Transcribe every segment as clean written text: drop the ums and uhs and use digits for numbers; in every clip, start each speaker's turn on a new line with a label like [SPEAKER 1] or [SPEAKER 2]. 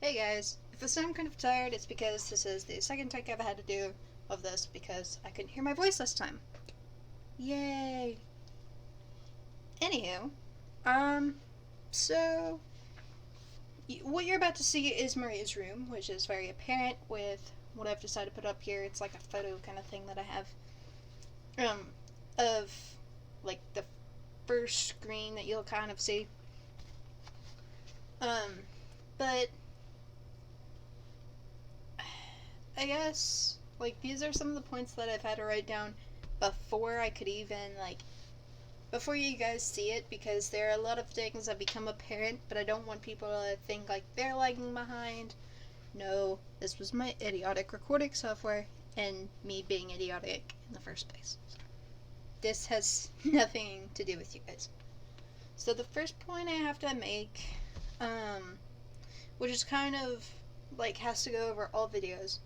[SPEAKER 1] Hey guys, if I sound kind of tired, it's because this is the second take I've had to do of this because I couldn't hear my voice last time. Yay! Anywho, so what you're about to see is Maria's room, which is very apparent with what I've decided to put up here. It's like a photo kind of thing that I have, of like the first screen that you'll kind of see. But I guess like these are some of the points that I've had to write down before I could even before you guys see it, because there are a lot of things that become apparent, but I don't want people to think like they're lagging behind. No, this was my idiotic recording software and me being idiotic in the first place. This has nothing to do with you guys. So the first point I have to make, which is kind of like has to go over all videos,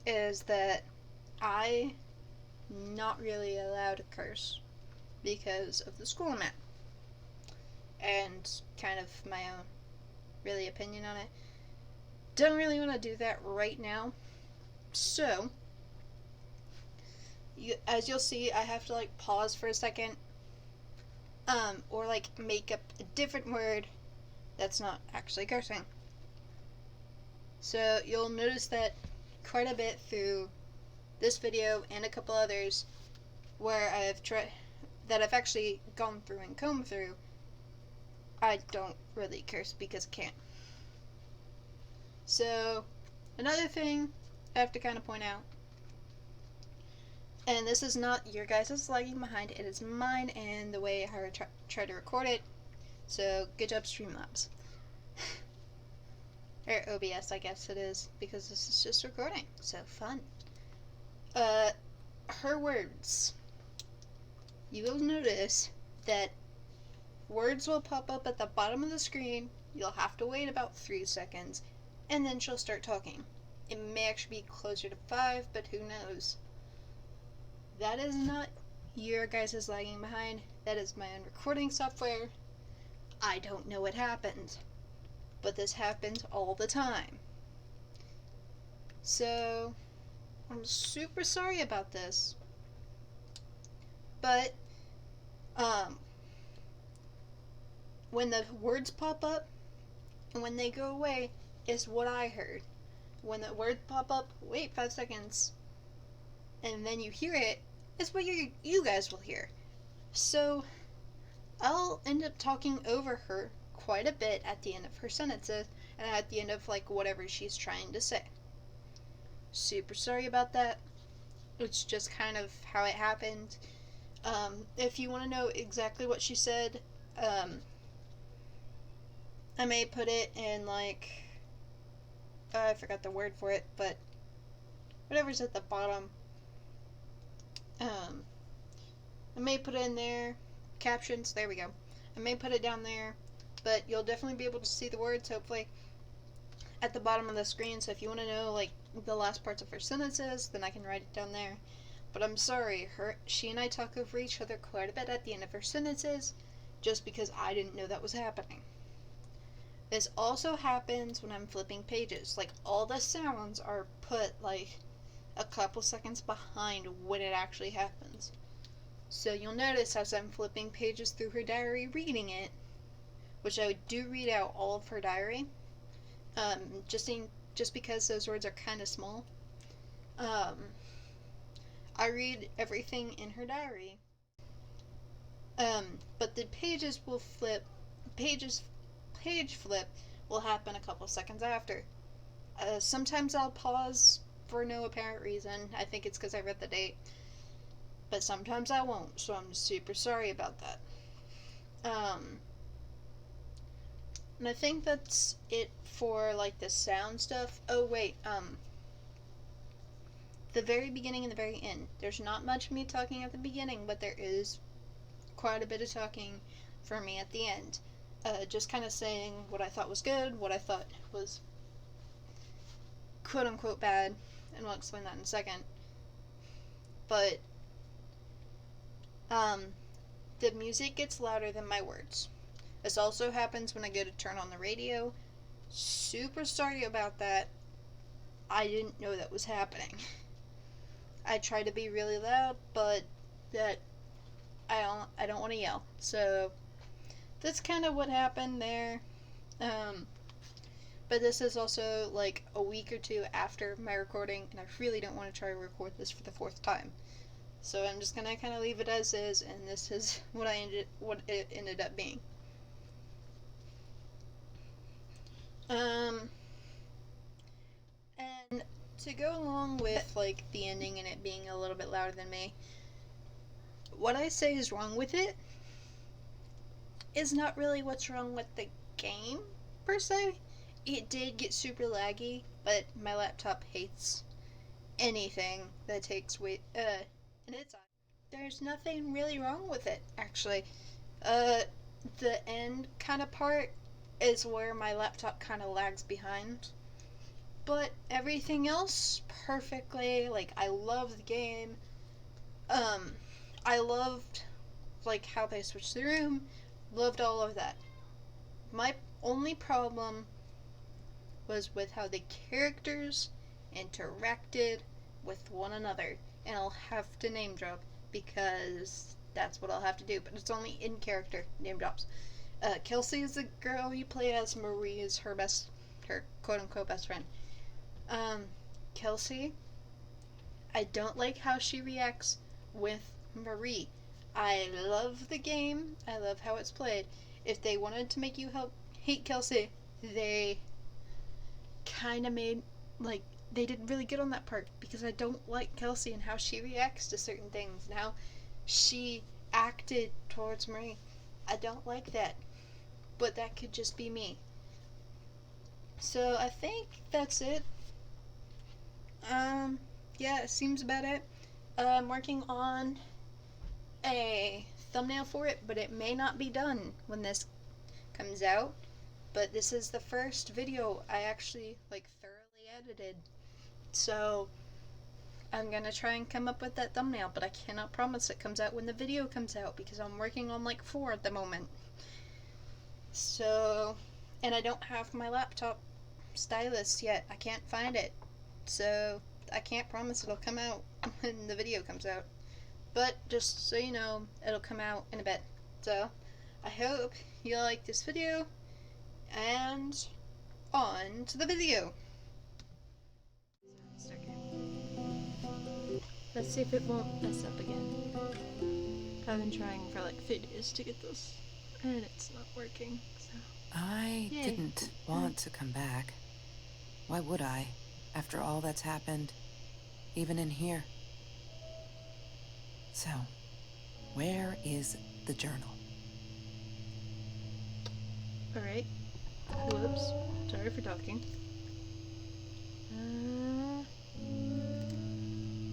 [SPEAKER 1] is that I not really allowed to curse because of the school I'm at, and kind of my own really opinion on it. Don't really want to do that right now, so as you'll see, I have to like pause for a second, or like make up a different word that's not actually cursing. So you'll notice that quite a bit through this video and a couple others where I've actually gone through and combed through, I don't really curse because I can't. So another thing I have to kind of point out, and this is not your guys' lagging behind, it is mine and the way I try to record it. So good job, Streamlabs. Or OBS, I guess it is, because this is just recording. So fun. Her words. You will notice that words will pop up at the bottom of the screen. You'll have to wait about 3 seconds, and then she'll start talking. It may actually be closer to 5, but who knows? That is not your guys' lagging behind. That is my own recording software. I don't know what happened, but this happens all the time. So I'm super sorry about this, but when the words pop up and when they go away is what I heard. When the words pop up, wait 5 seconds, and then you hear it, is what you guys will hear. So I'll end up talking over her quite a bit at the end of her sentences and at the end of like whatever she's trying to say. Super sorry about that. It's just kind of how it happened. If you want to know exactly what she said, I may put it in like, I forgot the word for it, but whatever's at the bottom. I may put it in there. Captions, there we go. I may put it down there, but you'll definitely be able to see the words, hopefully, at the bottom of the screen. So if you want to know like the last parts of her sentences, then I can write it down there. But I'm sorry, she and I talk over each other quite a bit at the end of her sentences, just because I didn't know that was happening. This also happens when I'm flipping pages. Like, all the sounds are put like a couple seconds behind when it actually happens. So you'll notice as I'm flipping pages through her diary, reading it, which I do read out all of her diary, just because those words are kind of small. I read everything in her diary. But the page flip will happen a couple seconds after. Sometimes I'll pause for no apparent reason. I think it's because I read the date. But sometimes I won't, so I'm super sorry about that. And I think that's it for like the sound stuff. Oh wait, the very beginning and the very end. There's not much of me talking at the beginning, but there is quite a bit of talking for me at the end. Just kind of saying what I thought was good, what I thought was quote unquote bad, and we'll explain that in a second. But the music gets louder than my words. This also happens when I go to turn on the radio, super sorry about that. I didn't know that was happening. I try to be really loud, but that I don't want to yell. So that's kind of what happened there. But this is also like a week or two after my recording, and I really don't want to try to record this for the 4th time. So I'm just gonna kind of leave it as is, and this is what it ended up being. And to go along with like the ending and it being a little bit louder than me, what I say is wrong with it is not really what's wrong with the game per se. It did get super laggy, but my laptop hates anything that takes weight in its eye. There's nothing really wrong with it, actually. The end kind of part is where my laptop kind of lags behind. But everything else, perfectly. Like, I love the game. I loved, like, how they switched the room. Loved all of that. My only problem was with how the characters interacted with one another. And I'll have to name drop because that's what I'll have to do. But it's only in character name drops. Kelsey is the girl you play as. Marie is her quote-unquote best friend. Kelsey, I don't like how she reacts with Marie. I love the game. I love how it's played. If they wanted to make you hate Kelsey, they kind of made, like, they did really good on that part, because I don't like Kelsey and how she reacts to certain things and how she acted towards Marie. I don't like that, but that could just be me. So I think that's it. Yeah, it seems about it. I'm working on a thumbnail for it, but it may not be done when this comes out. But this is the first video I actually, like, thoroughly edited. So I'm gonna try and come up with that thumbnail, but I cannot promise it comes out when the video comes out, because I'm working on like 4 at the moment. So, and I don't have my laptop stylus yet. I can't find it. So I can't promise it'll come out when the video comes out. But just so you know, it'll come out in a bit. So I hope you like this video, and on to the video. Let's see if it won't mess up again. I've been trying for like 3 days to get this, and it's not working, so.
[SPEAKER 2] I didn't want to come back. Why would I, after all that's happened, even in here? So, where is the journal?
[SPEAKER 1] Alright. Whoops. Sorry for talking.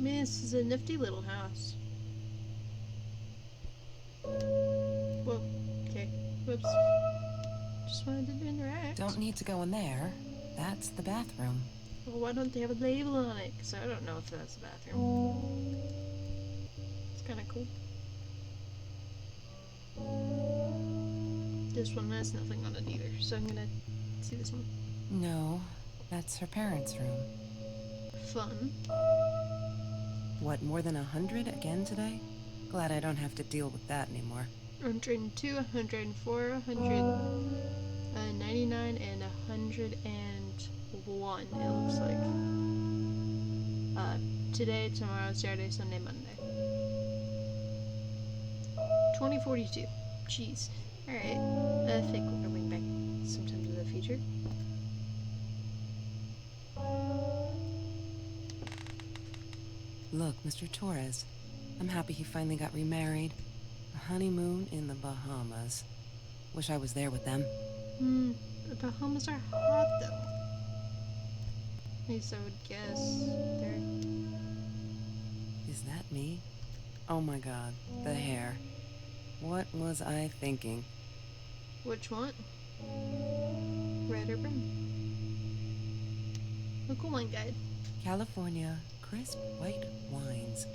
[SPEAKER 1] This is a nifty little house. Whoa. Okay. Whoops. Just wanted to interact.
[SPEAKER 2] Don't need to go in there. That's the bathroom.
[SPEAKER 1] Well, why don't they have a label on it? Because I don't know if that's the bathroom. It's kind of cool. This one has nothing on it either, so I'm gonna see this one.
[SPEAKER 2] No, that's her parents' room.
[SPEAKER 1] Fun.
[SPEAKER 2] What, more than 100 again today? Glad I don't have to deal with that anymore.
[SPEAKER 1] 102, 104, 199, and 101, it looks like. Today, tomorrow, Saturday, Sunday, Monday. 2042. Jeez. Alright. I think we're going back sometime to the future.
[SPEAKER 2] Look, Mr. Torres. I'm happy he finally got remarried. A honeymoon in the Bahamas. Wish I was there with them.
[SPEAKER 1] The Bahamas are hot though. At least I would guess. There.
[SPEAKER 2] Is that me? Oh my god, the hair. What was I thinking?
[SPEAKER 1] Which one? Red or brown? Look, wine guide.
[SPEAKER 2] California crisp white wines.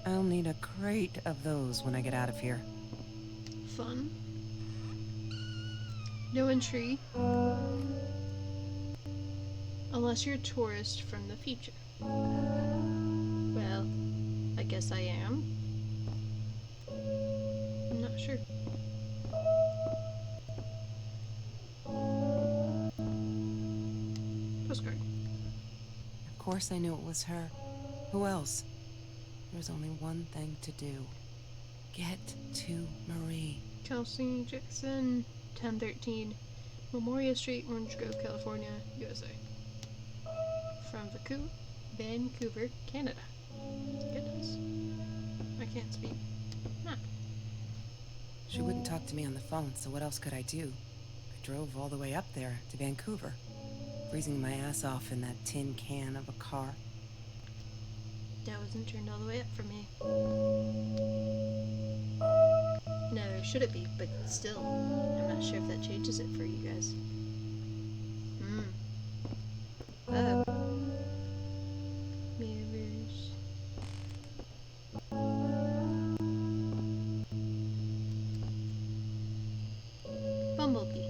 [SPEAKER 2] I'll need a crate of those when I get out of here.
[SPEAKER 1] Fun. No entry. Unless you're a tourist from the future. Well, I guess I am. I'm not sure. Postcard.
[SPEAKER 2] Of course I knew it was her. Who else? There was only one thing to do. Get to Marie.
[SPEAKER 1] Kelsey Jackson, 1013 Memorial Street, Orange Grove, California, USA. From Vancouver, Canada. Goodness. I can't speak. Nah.
[SPEAKER 2] She wouldn't talk to me on the phone, so what else could I do? I drove all the way up there to Vancouver, freezing my ass off in that tin can of a car.
[SPEAKER 1] That wasn't turned all the way up for me. No, should it be, but still, I'm not sure if that changes it for you guys. Oh. Mirrors. Bumblebee.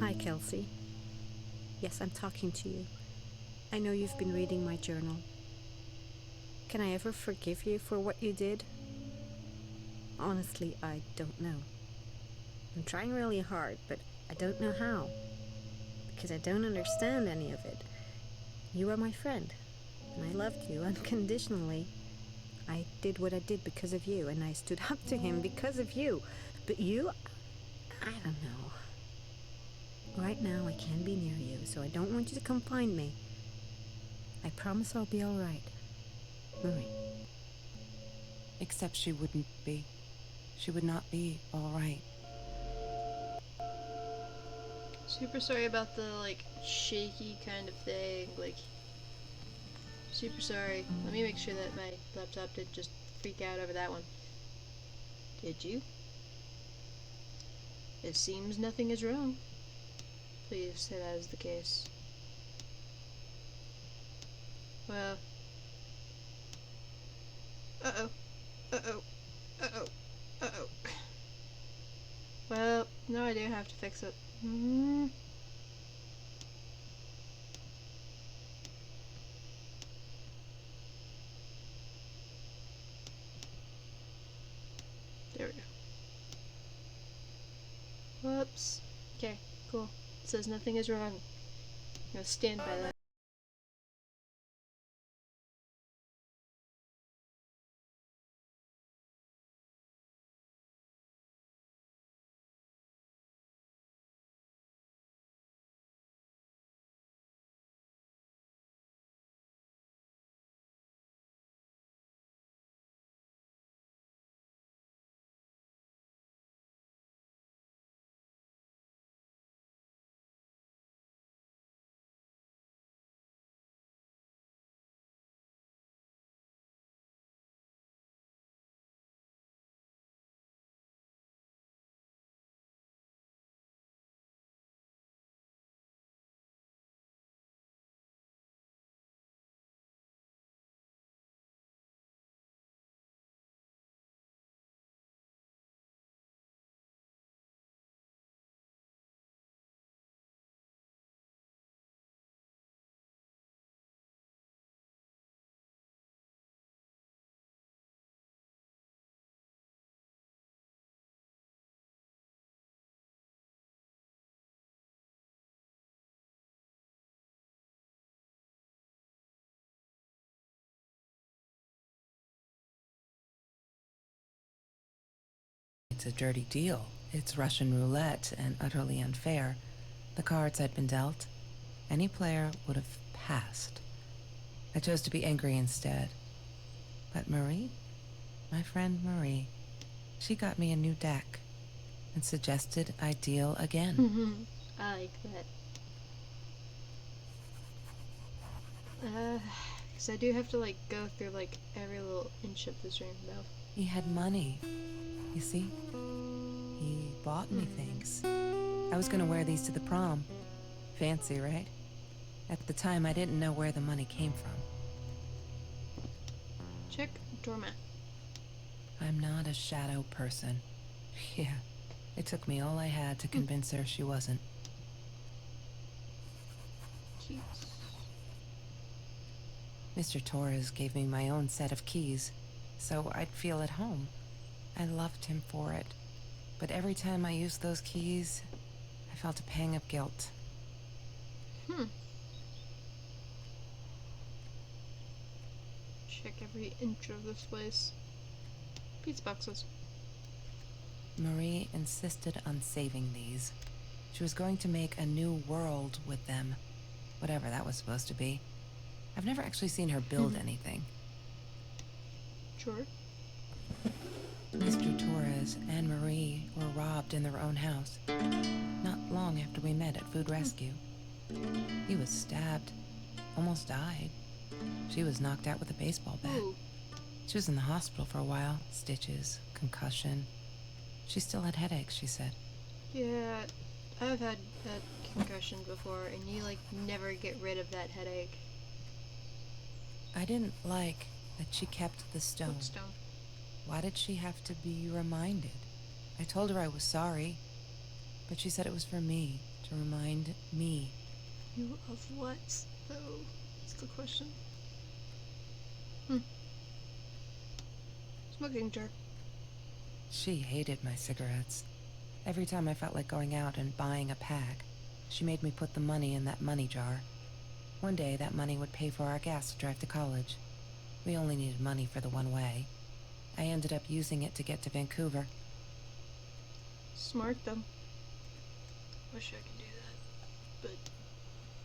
[SPEAKER 3] Hi, Kelsey. Yes, I'm talking to you. I know you've been reading my journal. Can I ever forgive you for what you did? Honestly, I don't know. I'm trying really hard, but I don't know how. Because I don't understand any of it. You are my friend, and I loved you unconditionally. I did what I did because of you, and I stood up to him because of you. But you, I don't know. Right now, I can't be near you, so I don't want you to come find me. I promise I'll be all right. Marie.
[SPEAKER 2] Except she wouldn't be. She would not be all right.
[SPEAKER 1] Super sorry about the, like, shaky kind of thing, like, super sorry. Let me make sure that my laptop didn't just freak out over that one. Did you? It seems nothing is wrong. Please say that is the case. Well. Uh-oh. Uh-oh. Uh-oh. Uh-oh. Well, no, I do have to fix it. There we go. Whoops. Okay, cool. It says nothing is wrong. I'm gonna stand by that.
[SPEAKER 2] It's a dirty deal. It's Russian roulette and utterly unfair. The cards I'd been dealt, any player would have passed. I chose to be angry instead. But Marie, my friend Marie, she got me a new deck and suggested I deal again.
[SPEAKER 1] I like that. Because I do have to, like, go through, like, every little inch of this rainbow.
[SPEAKER 2] He had money, you see? He bought me things. I was gonna wear these to the prom. Fancy, right? At the time, I didn't know where the money came from.
[SPEAKER 1] Check doormat.
[SPEAKER 2] I'm not a shadow person. Yeah, It took me all I had to convince her she wasn't.
[SPEAKER 1] Keys.
[SPEAKER 2] Mr. Torres gave me my own set of keys, so I'd feel at home. I loved him for it, but every time I used those keys, I felt a pang of guilt.
[SPEAKER 1] Check every inch of this place. Pizza boxes.
[SPEAKER 2] Marie insisted on saving these. She was going to make a new world with them, whatever that was supposed to be. I've never actually seen her build anything.
[SPEAKER 1] Sure.
[SPEAKER 2] Mr. Torres and Marie were robbed in their own house, not long after we met at Food Rescue. He was stabbed, almost died. She was knocked out with a baseball bat.
[SPEAKER 1] Ooh.
[SPEAKER 2] She was in the hospital for a while, stitches, concussion. She still had headaches, she said.
[SPEAKER 1] Yeah, I've had a concussion before, and you like never get rid of that headache.
[SPEAKER 2] I didn't like that she kept the stone.
[SPEAKER 1] What stone?
[SPEAKER 2] Why did she have to be reminded? I told her I was sorry, but she said it was for me, to remind me.
[SPEAKER 1] You of what, though? That's the question. Smoking jar.
[SPEAKER 2] She hated my cigarettes. Every time I felt like going out and buying a pack, she made me put the money in that money jar. One day, that money would pay for our gas to drive to college. We only needed money for the one way. I ended up using it to get to Vancouver.
[SPEAKER 1] Smart, though. Wish I could do that, but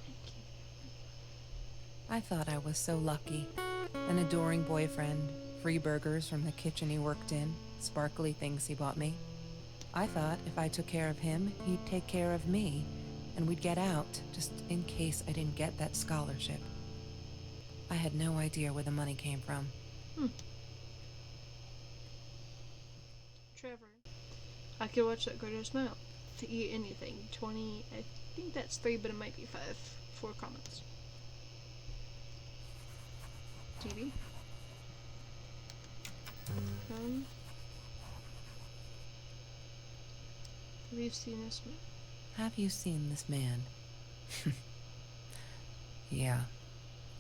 [SPEAKER 1] thank you.
[SPEAKER 2] I thought I was so lucky. An adoring boyfriend, free burgers from the kitchen he worked in, sparkly things he bought me. I thought if I took care of him, he'd take care of me, and we'd get out, just in case I didn't get that scholarship. I had no idea where the money came from.
[SPEAKER 1] Trevor. I could watch that Gorgeous Smile. To eat anything. 20, I think that's 3, but it might be 5. 4 comments. TV. Have you seen this man?
[SPEAKER 2] Have you seen this man? Yeah,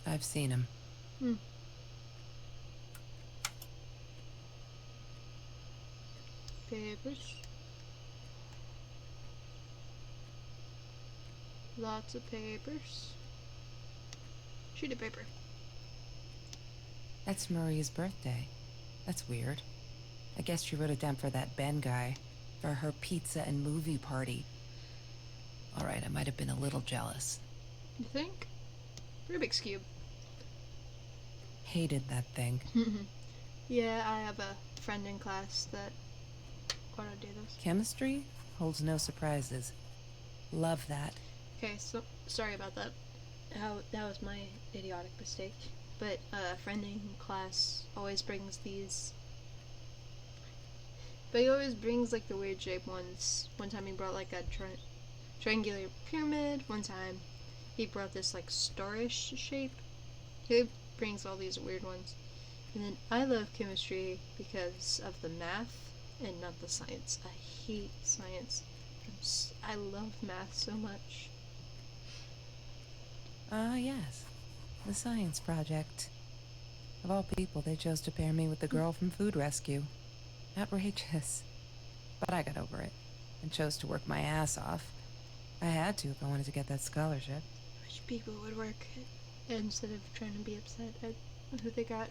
[SPEAKER 2] I've seen him.
[SPEAKER 1] Papers. Lots of papers. Sheet of paper.
[SPEAKER 2] That's Marie's birthday. That's weird. I guess she wrote it down for that Ben guy, for her pizza and movie party. Alright, I might have been a little jealous.
[SPEAKER 1] You think? Rubik's Cube.
[SPEAKER 2] Hated that thing.
[SPEAKER 1] Yeah, I have a friend in class that want to do this.
[SPEAKER 2] Chemistry holds no surprises. Love that.
[SPEAKER 1] Okay, so sorry about that. That was my idiotic mistake. But a friend in class always brings these. But he always brings like the weird shaped ones. One time he brought like a triangular pyramid. One time he brought this like starish shape. He brings all these weird ones. And then I love chemistry because of the math and not the science. I hate science. I love math so much.
[SPEAKER 2] Yes. The science project. Of all people, they chose to pair me with the girl from Food Rescue. Outrageous. But I got over it and chose to work my ass off. I had to if I wanted to get that scholarship.
[SPEAKER 1] I wish people would work instead of trying to be upset at who they got.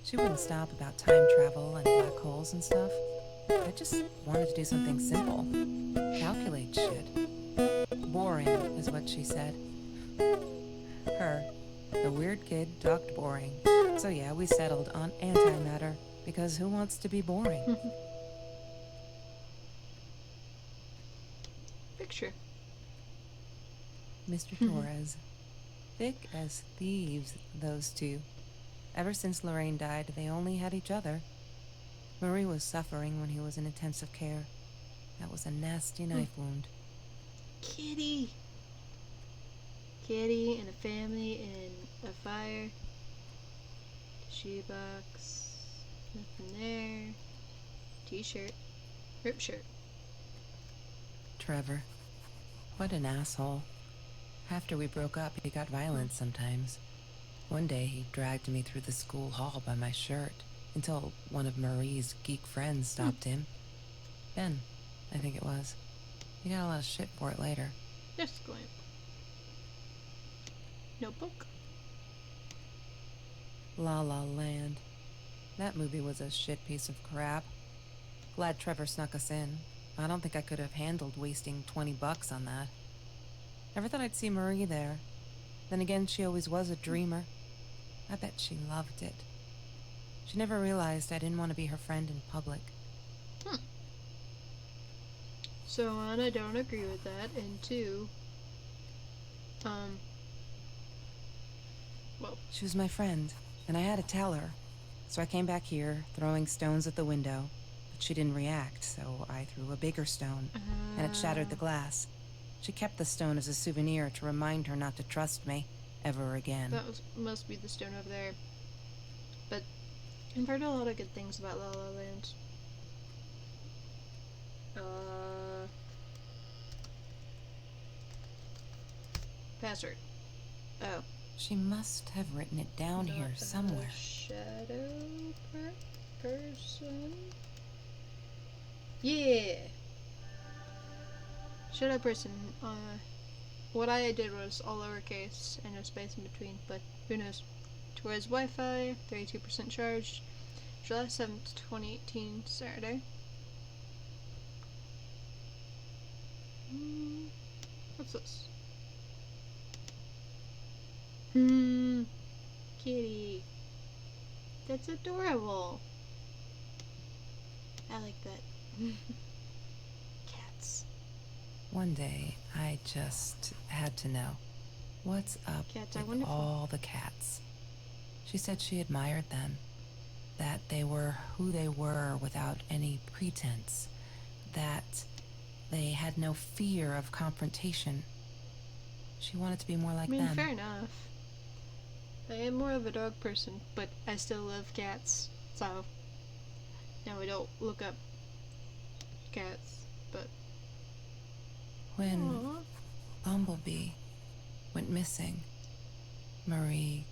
[SPEAKER 2] She wouldn't stop about time travel and black holes and stuff. I just wanted to do something simple. Calculate shit. Boring, is what she said. Her, the weird kid, talked boring. So yeah, we settled on antimatter, because who wants to be boring?
[SPEAKER 1] Picture.
[SPEAKER 2] Mr. Torres. Thick as thieves, those two. Ever since Lorraine died, they only had each other. Marie was suffering when he was in intensive care. That was a nasty knife wound.
[SPEAKER 1] Kitty. Kitty and a family and a fire. Shoebox. Nothing there. T-shirt. Rip shirt.
[SPEAKER 2] Trevor. What an asshole. After we broke up, he got violent sometimes. One day, he dragged me through the school hall by my shirt until one of Marie's geek friends stopped him. Ben, I think it was. He got a lot of shit for it later.
[SPEAKER 1] Desk lamp. Notebook.
[SPEAKER 2] La La Land. That movie was a shit piece of crap. Glad Trevor snuck us in. I don't think I could have handled wasting $20 on that. Never thought I'd see Marie there. Then again, she always was a dreamer. I bet she loved it. She never realized I didn't want to be her friend in public.
[SPEAKER 1] So, one, I don't agree with that, and two, well,
[SPEAKER 2] She was my friend, and I had to tell her. So I came back here, throwing stones at the window, but she didn't react, so I threw a bigger stone, and it shattered the glass. She kept the stone as a souvenir to remind her not to trust me ever again.
[SPEAKER 1] that must be the stone over there. But I've heard a lot of good things about La La Land. Password. Oh.
[SPEAKER 2] She must have written it down
[SPEAKER 1] Not
[SPEAKER 2] here
[SPEAKER 1] a
[SPEAKER 2] somewhere.
[SPEAKER 1] shadow person. Yeah. Shadow person. What I did was all lowercase and no space in between, but who knows? Towards Wi-Fi, 32% charged. July 7th, 2018, Saturday. What's this? Kitty. That's adorable. I like that. Cats.
[SPEAKER 2] One day, I just had to know. What's up
[SPEAKER 1] Cats are
[SPEAKER 2] with
[SPEAKER 1] wonderful.
[SPEAKER 2] all the cats? She said she admired them. That they were who they were without any pretense. That they had no fear of confrontation. She wanted to be more like
[SPEAKER 1] I mean,
[SPEAKER 2] them.
[SPEAKER 1] fair enough. I am more of a dog person, but I still love cats, so now we don't look up cats, but
[SPEAKER 2] When
[SPEAKER 1] Aww.
[SPEAKER 2] Bumblebee went missing, Marie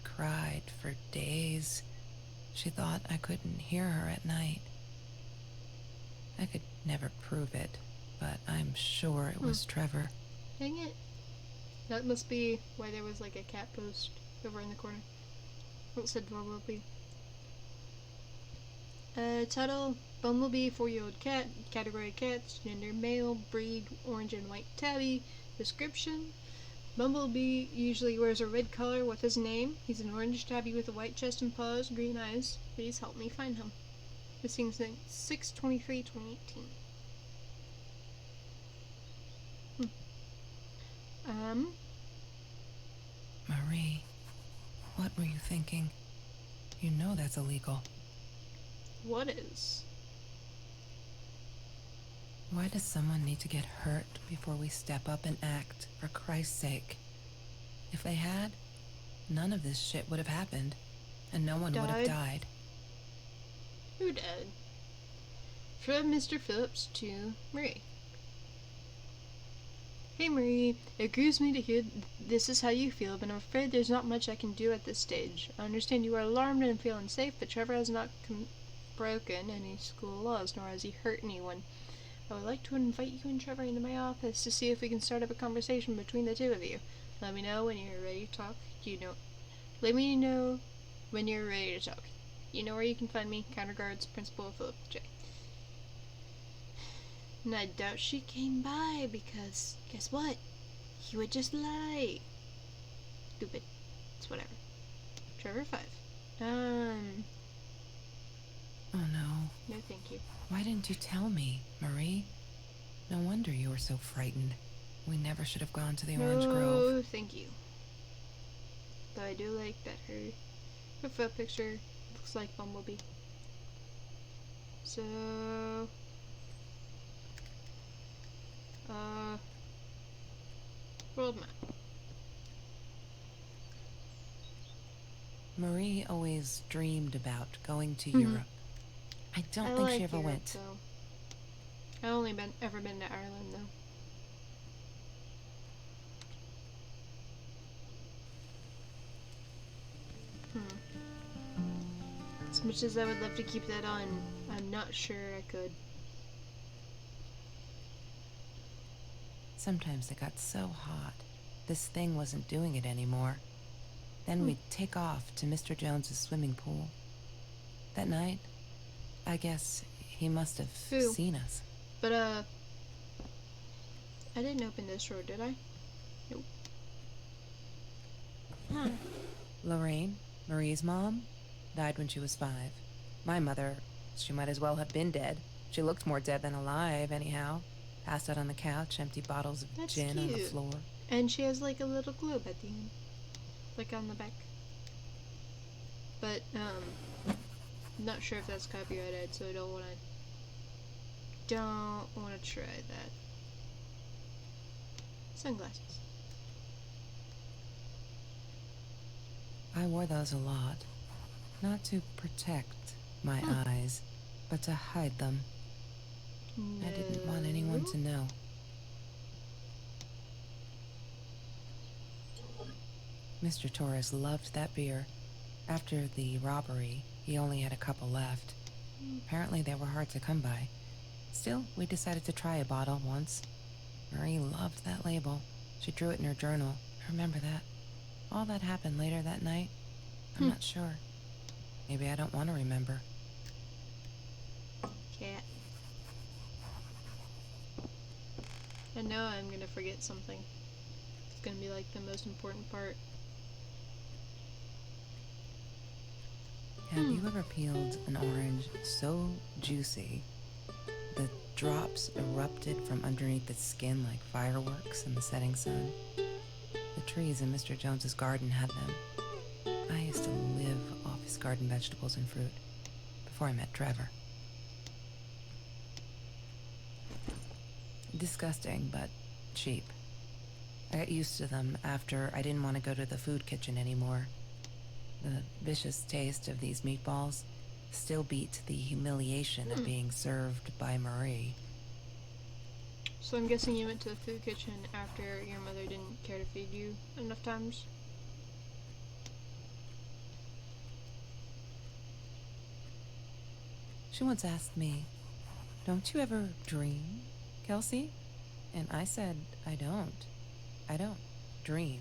[SPEAKER 2] cried for days. She thought I couldn't hear her at night. I could never prove it, but I'm sure it was Trevor.
[SPEAKER 1] Dang it. That must be why there was like a cat post over in the corner. It said Bumblebee. Title, Bumblebee, 4-year-old cat. Category, cats. Gender, male. Breed, orange and white tabby. Description, Bumblebee usually wears a red collar. With his name? He's an orange tabby with a white chest and paws, green eyes. Please help me find him. Missing 6/23/2018.
[SPEAKER 2] Marie, what were you thinking? You know that's illegal.
[SPEAKER 1] What is?
[SPEAKER 2] Why does someone need to get hurt before we step up and act, for Christ's sake? If they had, none of this shit would have happened, and no one would have died.
[SPEAKER 1] Who died? From Mr. Phillips to Marie. Hey Marie, it grieves me to hear this is how you feel, but I'm afraid there's not much I can do at this stage. I understand you are alarmed and feel unsafe, but Trevor has not broken any school laws, nor has he hurt anyone. I would like to invite you and Trevor into my office to see if we can start up a conversation between the two of you. Let me know when you're ready to talk. Let me know when you're ready to talk. You know where you can find me. Kind regards, Principal Philip J. And I doubt she came by because, guess what? He would just lie. Stupid. It's whatever. Trevor 5.
[SPEAKER 2] Oh no.
[SPEAKER 1] No thank you.
[SPEAKER 2] Why didn't you tell me, Marie? No wonder you were so frightened. We never should have gone to the Orange Grove.
[SPEAKER 1] No thank you. Though I do like that her profile picture looks like Bumblebee. So... world map.
[SPEAKER 2] Marie always dreamed about going to Europe. I don't think she ever
[SPEAKER 1] Europe,
[SPEAKER 2] went.
[SPEAKER 1] though. I've only ever been to Ireland though. As much as I would love to keep that on, I'm not sure I could.
[SPEAKER 2] Sometimes it got so hot, this thing wasn't doing it anymore. Then we'd take off to Mr. Jones's swimming pool. That night, I guess he must have seen us.
[SPEAKER 1] But, I didn't open this drawer, did I? Nope.
[SPEAKER 2] Lorraine, Marie's mom, died when she was 5. My mother, she might as well have been dead. She looked more dead than alive, anyhow. Passed out on the couch, empty bottles of
[SPEAKER 1] That's
[SPEAKER 2] gin on the
[SPEAKER 1] cute.
[SPEAKER 2] floor.
[SPEAKER 1] And she has like a little globe at the end. Like on the back. But, not sure if that's copyrighted, so I don't wanna try that. Sunglasses.
[SPEAKER 2] I wore those a lot. Not to protect my eyes, but to hide them. I didn't want anyone to know. Mr. Torres loved that beer. After the robbery, he only had a couple left. Apparently they were hard to come by. Still, we decided to try a bottle once. Marie loved that label. She drew it in her journal. I remember that. All that happened later that night, I'm not sure. Maybe I don't want to remember.
[SPEAKER 1] Cat. I know I'm gonna forget something. It's gonna be like the most important part.
[SPEAKER 2] Have you ever peeled an orange so juicy the drops erupted from underneath its skin like fireworks in the setting sun? The trees in Mr. Jones's garden had them. I used to live off his garden vegetables and fruit before I met Trevor. Disgusting, but cheap. I got used to them after I didn't want to go to the food kitchen anymore. The vicious taste of these meatballs still beat the humiliation of being served by Marie.
[SPEAKER 1] So I'm guessing you went to the food kitchen after your mother didn't care to feed you enough times?
[SPEAKER 2] She once asked me, "Don't you ever dream, Kelsey?" And I said, I don't dream.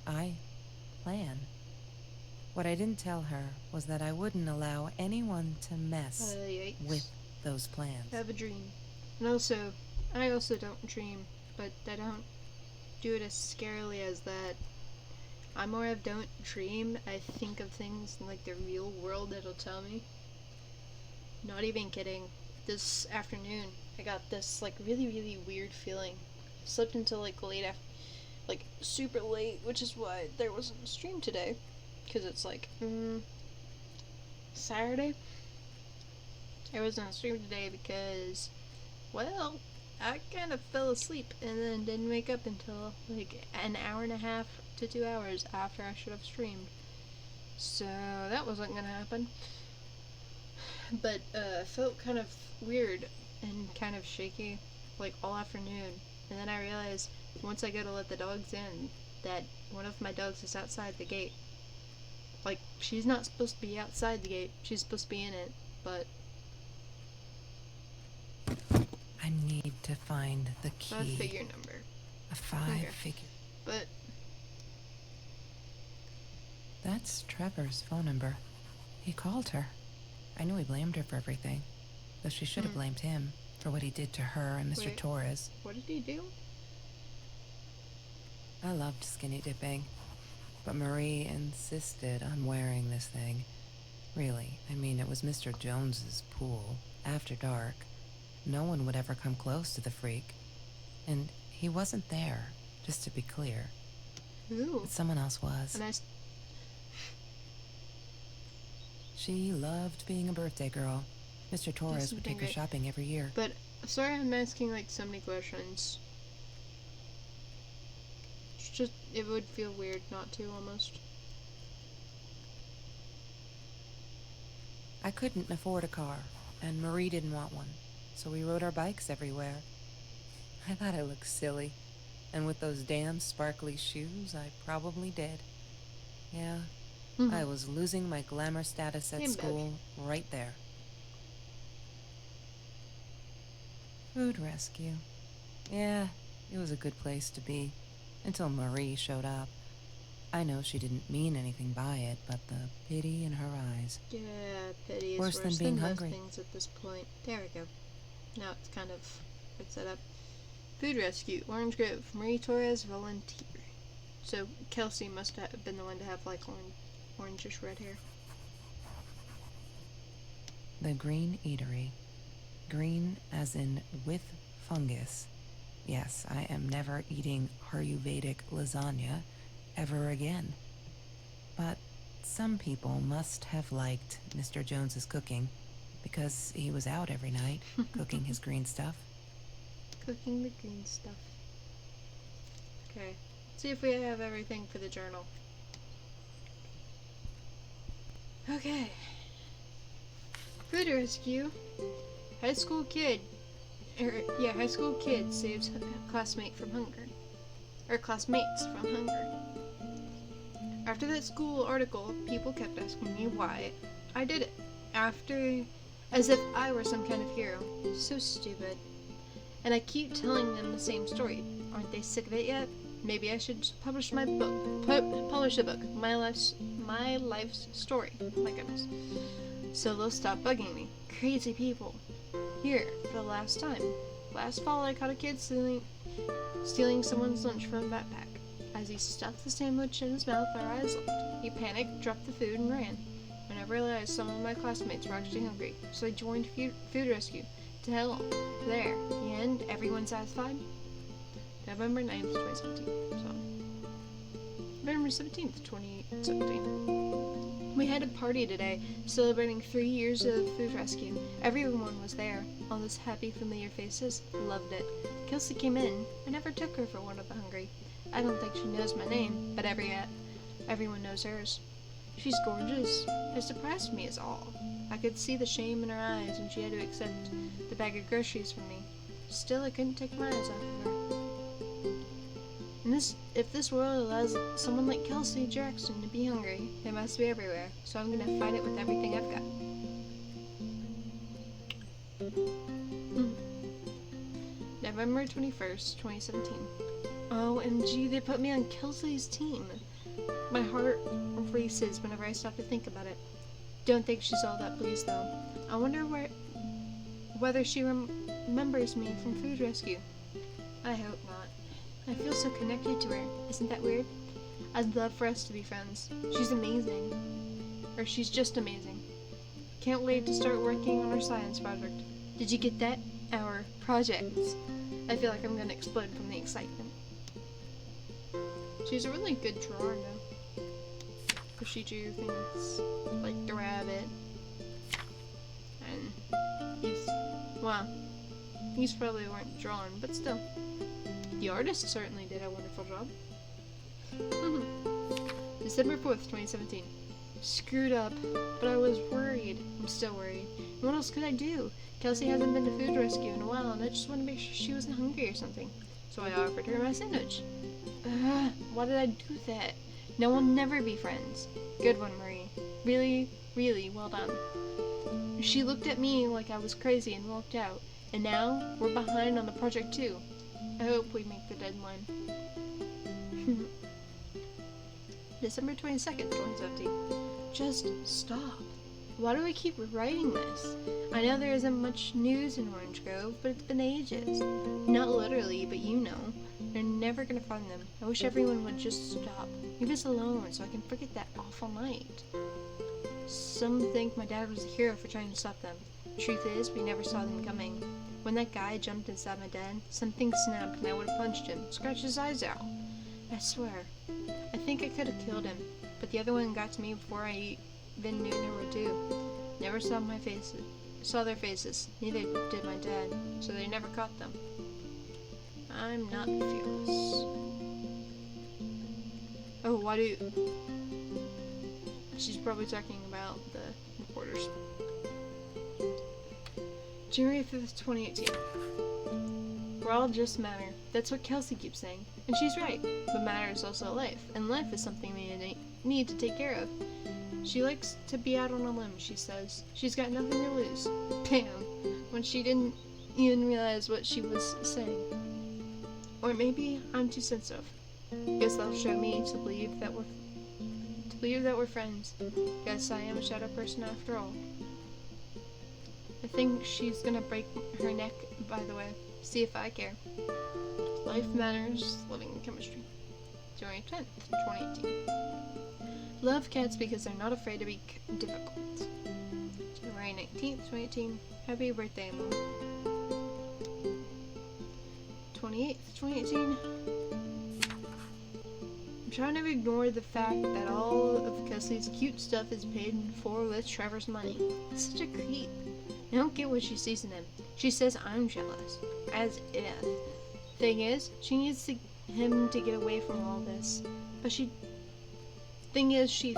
[SPEAKER 2] I plan. What I didn't tell her was that I wouldn't allow anyone to mess
[SPEAKER 1] Yikes.
[SPEAKER 2] with those plans.
[SPEAKER 1] I have a dream. And I also don't dream, but I don't do it as scarily as that. I'm more of don't dream. I think of things in like the real world that'll tell me. Not even kidding. This afternoon, I got this like really, really weird feeling. I slept until like super late, which is why there wasn't a stream today. Because it's like, Saturday. I wasn't on stream today because, well, I kind of fell asleep and then didn't wake up until like an hour and a half to 2 hours after I should have streamed. So that wasn't gonna happen. But I felt kind of weird and kind of shaky like all afternoon. And then I realized once I go to let the dogs in that one of my dogs is outside the gate. Like, she's not supposed to be outside the gate. She's supposed to be in it, but...
[SPEAKER 2] I need to find the key.
[SPEAKER 1] 5-figure number.
[SPEAKER 2] A 5-figure.
[SPEAKER 1] But...
[SPEAKER 2] That's Trevor's phone number. He called her. I knew he blamed her for everything, though she should have blamed him for what he did to her and Mr.
[SPEAKER 1] Wait.
[SPEAKER 2] Torres.
[SPEAKER 1] What did he do?
[SPEAKER 2] I loved skinny dipping, but Marie insisted on wearing this thing. Really, I mean, it was Mr. Jones's pool, after dark. No one would ever come close to the freak. And he wasn't there, just to be clear.
[SPEAKER 1] Ooh.
[SPEAKER 2] But someone else was.
[SPEAKER 1] And
[SPEAKER 2] She loved being a birthday girl. Mr. Torres would take her shopping every year.
[SPEAKER 1] But, sorry I'm asking like so many questions. It's just, it would feel weird not to, almost.
[SPEAKER 2] I couldn't afford a car, and Marie didn't want one. so we rode our bikes everywhere. I thought I looked silly, and with those damn sparkly shoes, I probably did. Yeah, I was losing my glamour status at school right there. Food rescue. Yeah, it was a good place to be, until Marie showed up. I know she didn't mean anything by it, but the pity in her eyes.
[SPEAKER 1] Yeah, pity is
[SPEAKER 2] Worse
[SPEAKER 1] worse
[SPEAKER 2] than being
[SPEAKER 1] most
[SPEAKER 2] hungry.
[SPEAKER 1] things at this point. There we go. Now it's kind of set up. Food rescue, Orange Grove, Marie Torres, volunteer. So Kelsey must have been the one to have like orangish red hair.
[SPEAKER 2] The Green Eatery. Green as in with fungus. Yes, I am never eating Ayurvedic lasagna ever again. But some people must have liked Mr. Jones's cooking, because he was out every night cooking his green stuff.
[SPEAKER 1] Cooking the green stuff. Okay, see if we have everything for the journal. Okay. Food rescue. High school kid saves classmate from hunger. Or classmates from hunger. After that school article, people kept asking me why I did it. As if I were some kind of hero. So stupid. And I keep telling them the same story. Aren't they sick of it yet? Maybe I should publish my book. Publish a book. My life's story. My goodness. So they'll stop bugging me. Crazy people. Here, for the last time. Last fall I caught a kid stealing someone's lunch from a backpack. As he stuffed the sandwich in his mouth, our eyes locked. He panicked, dropped the food, and ran. And I realized some of my classmates were actually hungry, so I joined food rescue to help. There. The end. Everyone satisfied? November 9th, 2017. So, November 17th, 2017. We had a party today, celebrating 3 years of food rescue. Everyone was there. All those happy, familiar faces. Loved it. Kelsey came in. I never took her for one of the hungry. I don't think she knows my name, but everyone knows hers. She's gorgeous. It surprised me is all. I could see the shame in her eyes when she had to accept the bag of groceries from me. Still, I couldn't take my eyes off of her. And if this world allows someone like Kelsey Jackson to be hungry, it must be everywhere, so I'm gonna fight it with everything I've got. November 21st, 2017. OMG, they put me on Kelsey's team. My heart races whenever I stop to think about it. Don't think she's all that pleased, though. I wonder whether she remembers me from food rescue. I hope not. I feel so connected to her. Isn't that weird? I'd love for us to be friends. She's amazing. Or she's just amazing. Can't wait to start working on our science project. Did you get that? Our projects. I feel like I'm gonna explode from the excitement. She's a really good drawer, though. Because she drew things like the rabbit. And these probably weren't drawn, but still. The artist certainly did a wonderful job. December 4th, 2017. Screwed up, but I was worried. I'm still worried. What else could I do? Kelsey hasn't been to food rescue in a while, and I just wanted to make sure she wasn't hungry or something. So I offered her my sandwich. Why did I do that? No, we'll never be friends. Good one, Marie. Really, really well done. She looked at me like I was crazy and walked out. And now, we're behind on the project too. I hope we make the deadline. December 22nd, 2017. Just stop. Why do I keep writing this? I know there isn't much news in Orange Grove, but it's been ages. Not literally, but you know. They're never gonna find them. I wish everyone would just stop. Leave us alone so I can forget that awful night. Some think my dad was a hero for trying to stop them. Truth is, we never saw them coming. When that guy jumped inside my dad, something snapped and I would have punched him, scratched his eyes out. I swear. I think I could have killed him, but the other one got to me before I even knew there were two. Never saw their faces. Neither did my dad, so they never caught them. I'm not fearless. Oh, she's probably talking about the reporters. January 5th, 2018. We're all just matter. That's what Kelsey keeps saying. And she's right. But matter is also life. And life is something we need to take care of. She likes to be out on a limb, she says. She's got nothing to lose. Bam. When she didn't even realize what she was saying. Or maybe I'm too sensitive. Guess that'll show me to believe that we're friends. Guess I am a shadow person after all. I think she's gonna break her neck, by the way. See if I care. Life matters, living chemistry. January 10th, 2018. Love cats because they're not afraid to be difficult. January 19th, 2018. Happy birthday, Mom. 28th, 2018. I'm trying to ignore the fact that all of Kelsey's cute stuff is paid for with Trevor's money. It's such a creep. I don't get what she sees in him. She says I'm jealous. As if. Thing is, she needs him to get away from all this. But she thinks she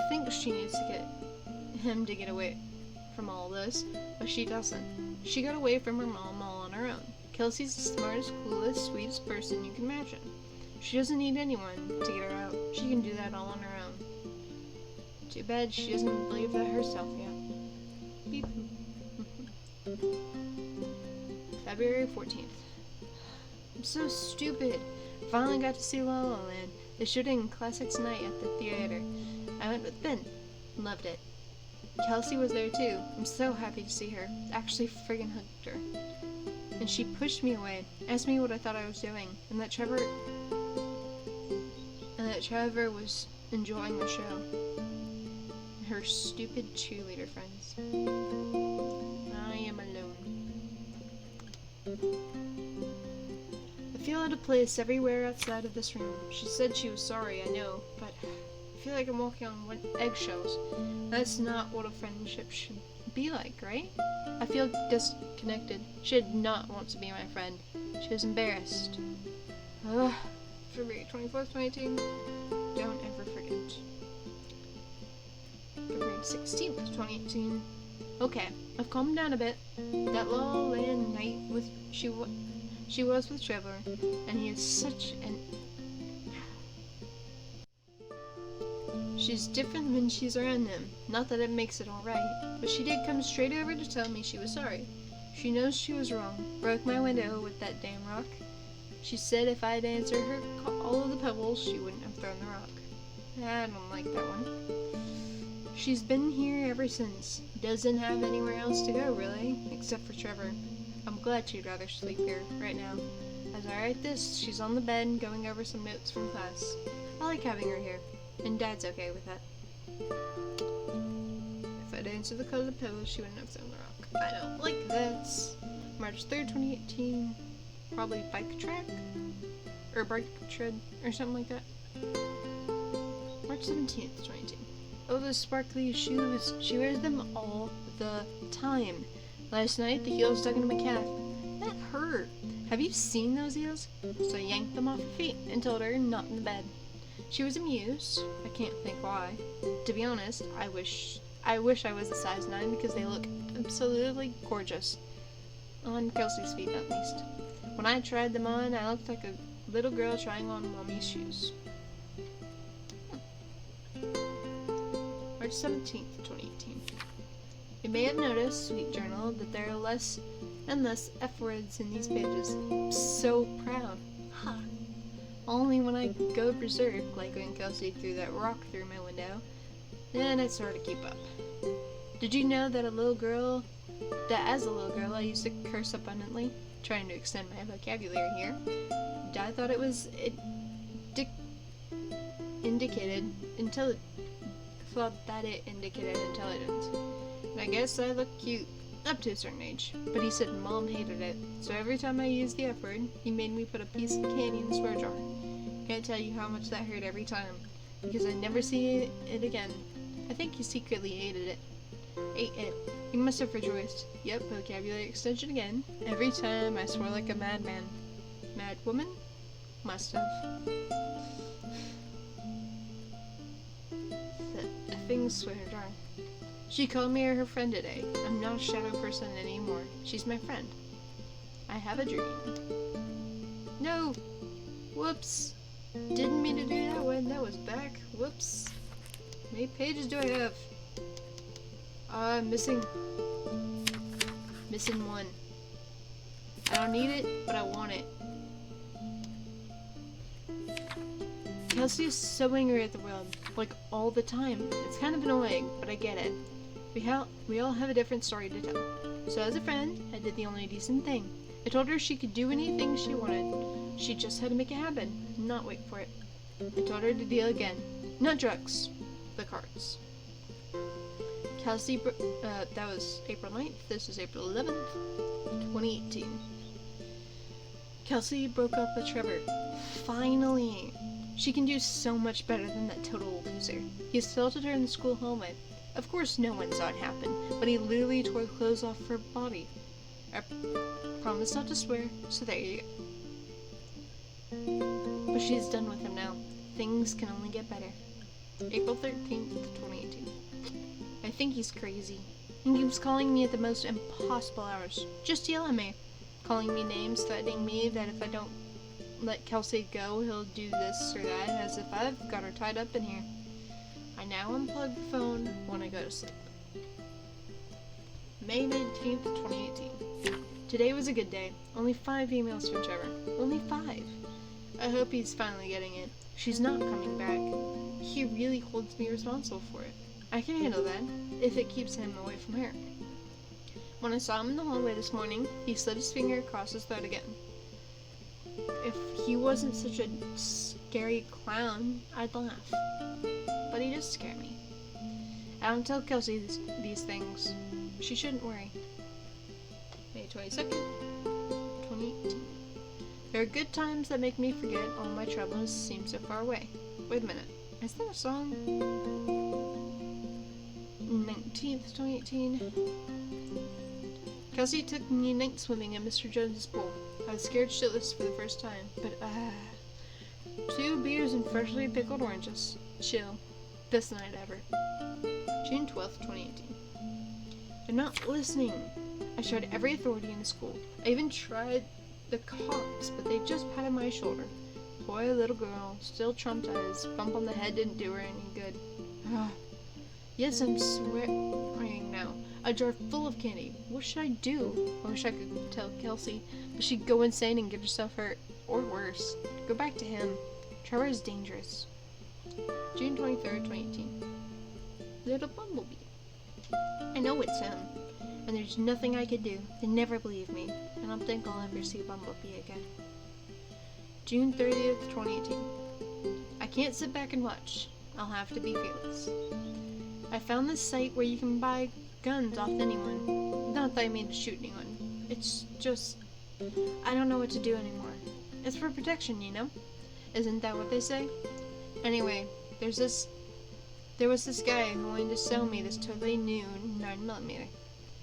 [SPEAKER 1] needs to get him to get away from all this, but she doesn't. She got away from her mom all on her own. Kelsey's the smartest, coolest, sweetest person you can imagine. She doesn't need anyone to get her out. She can do that all on her own. Too bad she doesn't believe that herself yet. Beep. February 14th. I'm so stupid. Finally got to see La La Land. They showed it in Classics Night at the theater. I went with Ben. Loved it. Kelsey was there too. I'm so happy to see her. Actually friggin' hugged her. And she pushed me away, asked me what I thought I was doing, and that Trevor was enjoying the show. Her stupid cheerleader friends. I am alone. I feel out of place everywhere outside of this room. She said she was sorry, I know, but I feel like I'm walking on eggshells. That's not what a friendship should be like, right? I feel disconnected. She did not want to be my friend. She was embarrassed. Ugh. February 24th, 2018. Don't ever forget. February 16th, 2018. Okay, I've calmed down a bit. That La La Land night she was with Trevor, and he is such an... She's different when she's around him. Not that it makes it alright, but she did come straight over to tell me she was sorry. She knows she was wrong. Broke my window with that damn rock. She said if I'd answered her all of the pebbles, she wouldn't have thrown the rock. I don't like that one. She's been here ever since. Doesn't have anywhere else to go, really, except for Trevor. I'm glad she'd rather sleep here, right now. As I write this, she's on the bed going over some notes from class. I like having her here, and Dad's okay with that. If I'd answered the color of the pebbles, she wouldn't have thrown the rock. I don't like this. March 3rd, 2018. Probably bike track? Or bike tread, or something like that. March 17th, 2018. Oh, those sparkly shoes. She wears them all the time. Last night, the heels dug into my calf. That hurt. Have you seen those heels? So I yanked them off her feet and told her not in the bed. She was amused. I can't think why. To be honest, I wish I was a size 9 because they look absolutely gorgeous. On Kelsey's feet, at least. When I tried them on, I looked like a little girl trying on mommy's shoes. March 17th, 2018. You may have noticed, Sweet Journal, that there are less and less F words in these pages. I'm so proud. Ha! Only when I go berserk, like when Kelsey threw that rock through my window, then it's hard to keep up. Did you know that as a little girl I used to curse abundantly? Trying to extend my vocabulary here. I thought it was indicated intelligence. And I guess I looked cute up to a certain age. But he said Mom hated it, so every time I used the F word, he made me put a piece of candy in the swear jar. Can't tell you how much that hurt every time, because I'd never see it again. I think he secretly ate it. He must have rejoiced. Yep, vocabulary extension again. Every time I swore like a madman. Mad woman? Must have. The effing swear jar. She called me her friend today. I'm not a shadow person anymore. She's my friend. I have a dream. No! Whoops! Didn't mean to do that when that was back. Whoops. How many pages do I have? Missing one. I don't need it, but I want it. Kelsey is so angry at the world, like all the time. It's kind of annoying, but I get it. We all have a different story to tell. So as a friend, I did the only decent thing. I told her she could do anything she wanted. She just had to make it happen, not wait for it. I told her to deal again. Not drugs. The cards. Kelsey, that was April 9th. This is April 11th, 2018. Kelsey broke up with Trevor. Finally! She can do so much better than that total loser. He assaulted her in the school hallway. Of course no one saw it happen, but he literally tore clothes off her body. I promised not to swear, so there you go. But she's done with him now. Things can only get better. April 13th, 2018. I think he's crazy. He keeps calling me at the most impossible hours, just to yell at me. Calling me names, threatening me that if I don't let Kelsey go, he'll do this or that, as if I've got her tied up in here. I now unplug the phone when I go to sleep. May 19th, 2018. Today was a good day. Only 5 emails from Trevor. Only 5. I hope he's finally getting it. She's not coming back. He really holds me responsible for it. I can handle that, if it keeps him away from her. When I saw him in the hallway this morning, he slid his finger across his throat again. If he wasn't such a scary clown, I'd laugh. But he does scare me. I don't tell Kelsey these things. She shouldn't worry. May 22nd, 2018. There are good times that make me forget all my troubles seem so far away. Wait a minute. Is that a song? 19th, 2018. Kelsey took me night swimming at Mr. Jones's pool. I was scared shitless for the first time, but 2 beers and freshly pickled oranges. Chill. Best night ever. June 12th, 2018. They're not listening. I tried every authority in the school. I even tried the cops, but they just patted my shoulder. Poor little girl, still traumatized. Bump on the head didn't do her any good. Yes, I'm swearing now. A jar full of candy. What should I do? I wish I could tell Kelsey, but she'd go insane and get herself hurt. Or worse. Go back to him. Trevor is dangerous. June 23rd, 2018. Little Bumblebee. I know it's him, and there's nothing I could do. They never believe me. I don't think I'll ever see Bumblebee again. June 30th, 2018. I can't sit back and watch. I'll have to be fearless. I found this site where you can buy guns off anyone. Not that I mean to shoot anyone. It's just, I don't know what to do anymore. It's for protection, you know? Isn't that what they say? Anyway, there was this guy who wanted to sell me this totally new 9mm.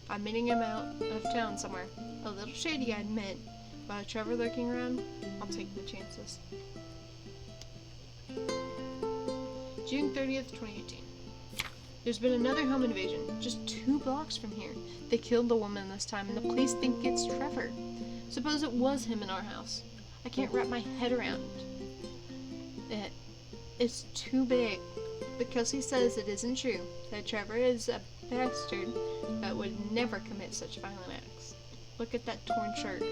[SPEAKER 1] I'm meeting him out of town somewhere. A little shady, I admit, but with Trevor lurking around, I'll take the chances. June 30th, 2018. There's been another home invasion, just 2 blocks from here. They killed the woman this time, and the police think it's Trevor. Suppose it was him in our house. I can't wrap my head around it. It's too big. But Kelsey says it isn't true, that Trevor is a bastard that would never commit such violent acts. Look at that torn shirt.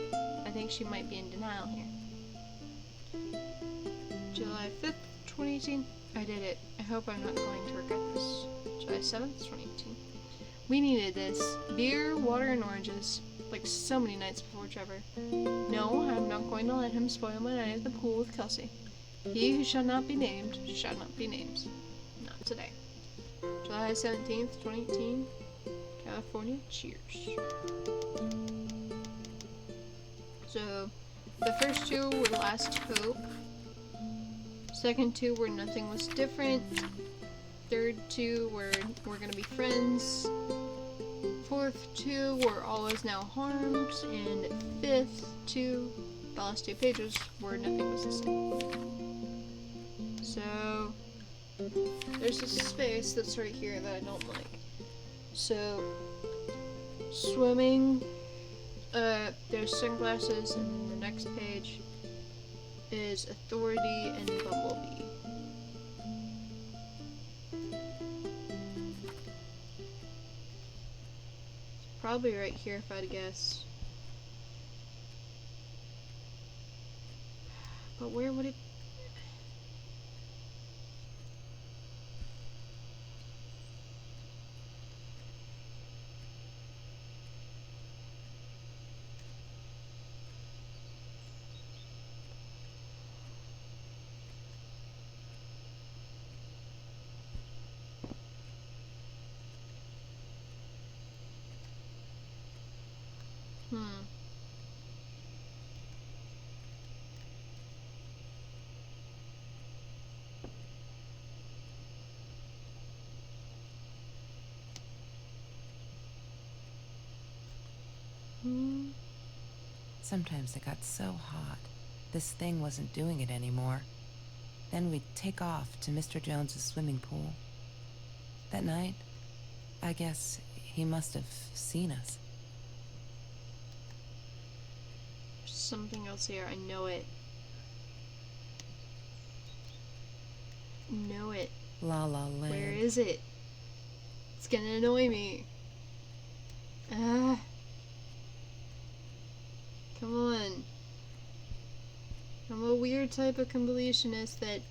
[SPEAKER 1] I think she might be in denial here. July 5th, 2018. I did it. I hope I'm not going to regret this. July 7th, 2018. We needed this. Beer, water, and oranges. Like so many nights before Trevor. No, I'm not going to let him spoil my night at the pool with Kelsey. He who shall not be named shall not be named. Not today. July 17th, 2018. California. Cheers. So, the first 2 were Last Hope. Second 2 were Nothing Was Different. Third 2 were We're Gonna Be Friends. Fourth 2 were All Is Now Harmed. And fifth 2, the last 2 pages, were Nothing Was the Same. So, there's a space that's right here that I don't like. So, swimming, there's sunglasses, and then the next page is authority and bumblebee. It's probably right here if I had to guess. But where would it...
[SPEAKER 2] Sometimes it got so hot, this thing wasn't doing it anymore. Then we'd take off to Mr. Jones's swimming pool. That night, I guess he must have seen us.
[SPEAKER 1] There's something else here. I know it. Know it.
[SPEAKER 2] La La Land.
[SPEAKER 1] Where is it? It's gonna annoy me. Ah. Come on. I'm a weird type of completionist that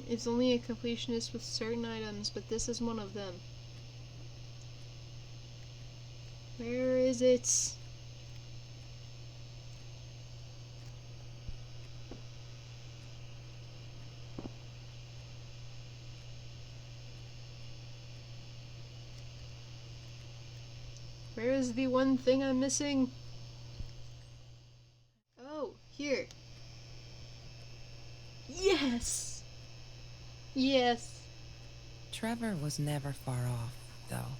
[SPEAKER 1] is only a completionist with certain items, but this is one of them. Where is it? Where is the one thing I'm missing? Oh, here. Yes! Yes!
[SPEAKER 2] Trevor was never far off, though.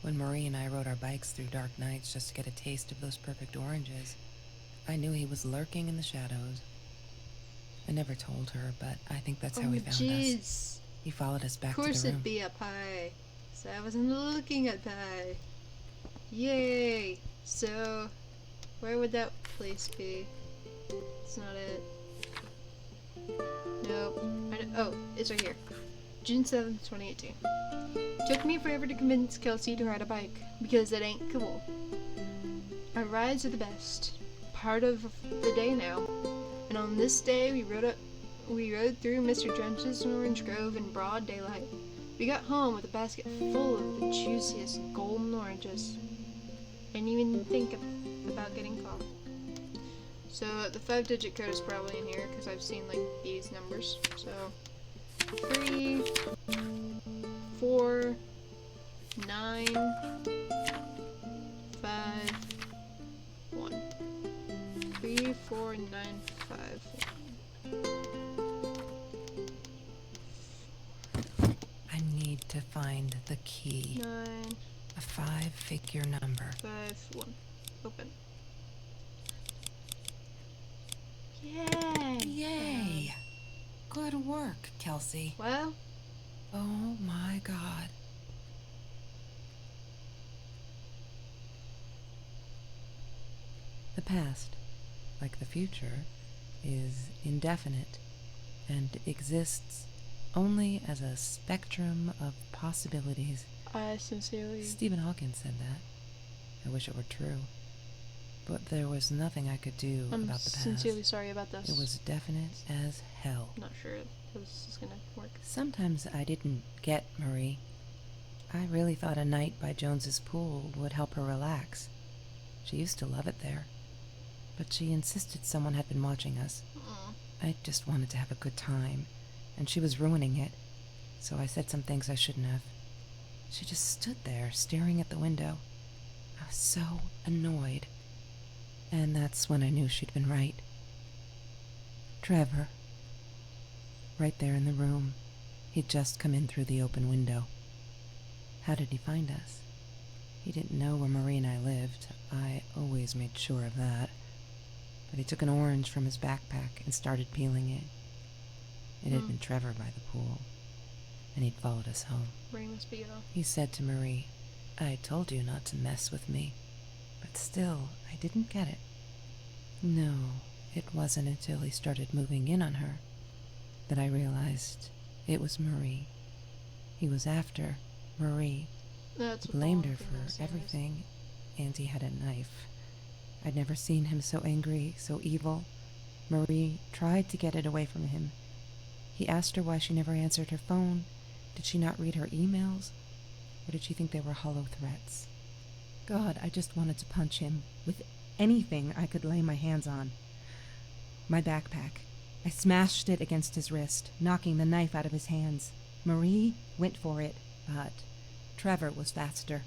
[SPEAKER 2] When Marie and I rode our bikes through dark nights just to get a taste of those perfect oranges, I knew he was lurking in the shadows. I never told her, but I think that's how he found us. He followed us back to the room.
[SPEAKER 1] Of course it'd be up high. So I wasn't looking up high. Yay! So, where would that place be? It's not it. Nope. Oh, it's right here. June 7th, 2018. Took me forever to convince Kelsey to ride a bike, because it ain't cool. Our rides are the best. Part of the day now. And on this day, we rode through Mr. Jones's orange grove in broad daylight. We got home with a basket full of the juiciest golden oranges. I didn't even think about getting caught. So the 5-digit code is probably in here because I've seen like these numbers. So 3, 4, 9, 5, 1. 3, 4, 9, 5, 1.
[SPEAKER 2] I need to find the key.
[SPEAKER 1] 9.
[SPEAKER 2] A 5-figure number.
[SPEAKER 1] 5, 1. Open. Yay!
[SPEAKER 2] Yay! Good work, Kelsey.
[SPEAKER 1] Well,
[SPEAKER 2] Oh my God. The past, like the future, is indefinite and exists only as a spectrum of possibilities.
[SPEAKER 1] I sincerely...
[SPEAKER 2] Stephen Hawking said that. I wish it were true. But there was nothing I could do
[SPEAKER 1] I'm
[SPEAKER 2] about the past.
[SPEAKER 1] sincerely sorry about this.
[SPEAKER 2] It was definite as hell.
[SPEAKER 1] I'm not sure if this is gonna work.
[SPEAKER 2] Sometimes I didn't get Marie. I really thought a night by Jones's pool would help her relax. She used to love it there. But she insisted someone had been watching us. I just wanted to have a good time, and she was ruining it. So I said some things I shouldn't have. She just stood there, staring at the window. I was so annoyed. And that's when I knew she'd been right. Trevor. Right there in the room. He'd just come in through the open window. How did he find us? He didn't know where Marie and I lived. I always made sure of that. But he took an orange from his backpack and started peeling it. It had been Trevor by the pool, and he'd followed us home.
[SPEAKER 1] Brain must be off.
[SPEAKER 2] He said to Marie, I told you not to mess with me, but still, I didn't get it. No, it wasn't until he started moving in on her that I realized it was Marie. He was after Marie.
[SPEAKER 1] That's
[SPEAKER 2] He
[SPEAKER 1] what the
[SPEAKER 2] blamed
[SPEAKER 1] long
[SPEAKER 2] her
[SPEAKER 1] thing
[SPEAKER 2] for
[SPEAKER 1] was, anyways.
[SPEAKER 2] everything, and he had a knife. I'd never seen him so angry, so evil. Marie tried to get it away from him. He asked her why she never answered her phone. Did she not read her emails? Or did she think they were hollow threats? God, I just wanted to punch him with anything I could lay my hands on. My backpack. I smashed it against his wrist, knocking the knife out of his hands. Marie went for it, but Trevor was faster.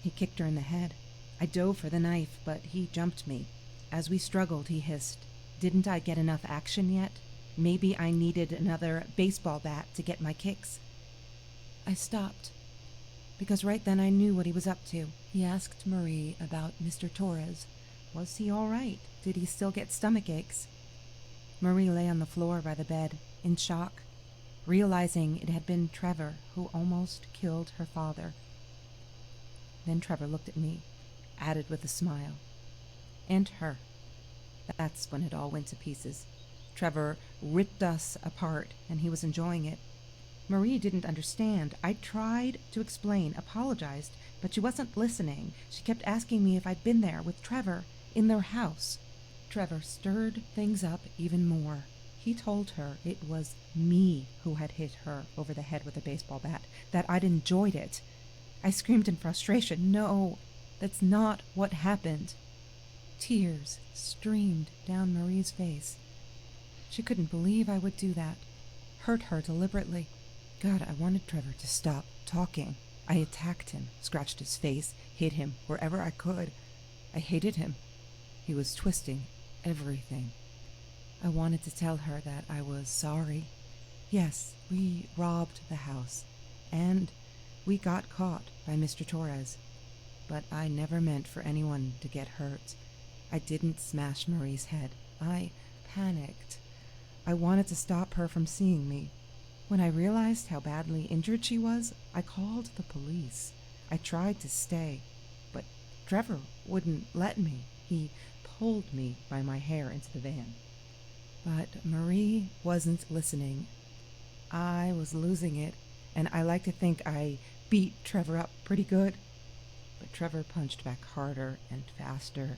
[SPEAKER 2] He kicked her in the head. I dove for the knife, but he jumped me. As we struggled, he hissed, "Didn't I get enough action yet? Maybe I needed another baseball bat to get my kicks." I stopped, because right then I knew what he was up to. He asked Marie about Mr. Torres. Was he all right? Did he still get stomach aches? Marie lay on the floor by the bed, in shock, realizing it had been Trevor who almost killed her father. Then Trevor looked at me, added with a smile. And her. That's when it all went to pieces. Trevor ripped us apart, and he was enjoying it. Marie didn't understand. I tried to explain, apologized, but she wasn't listening. She kept asking me if I'd been there with Trevor, in their house. Trevor stirred things up even more. He told her it was me who had hit her over the head with a baseball bat, that I'd enjoyed it. I screamed in frustration, "No, that's not what happened." Tears streamed down Marie's face. She couldn't believe I would do that, hurt her deliberately. God, I wanted Trevor to stop talking. I attacked him, scratched his face, hit him wherever I could. I hated him. He was twisting everything. I wanted to tell her that I was sorry. Yes, we robbed the house, and we got caught by Mr. Torres. But I never meant for anyone to get hurt. I didn't smash Marie's head. I panicked. I wanted to stop her from seeing me. When I realized how badly injured she was, I called the police. I tried to stay, but Trevor wouldn't let me. He pulled me by my hair into the van. But Marie wasn't listening. I was losing it, and I like to think I beat Trevor up pretty good. But Trevor punched back harder and faster.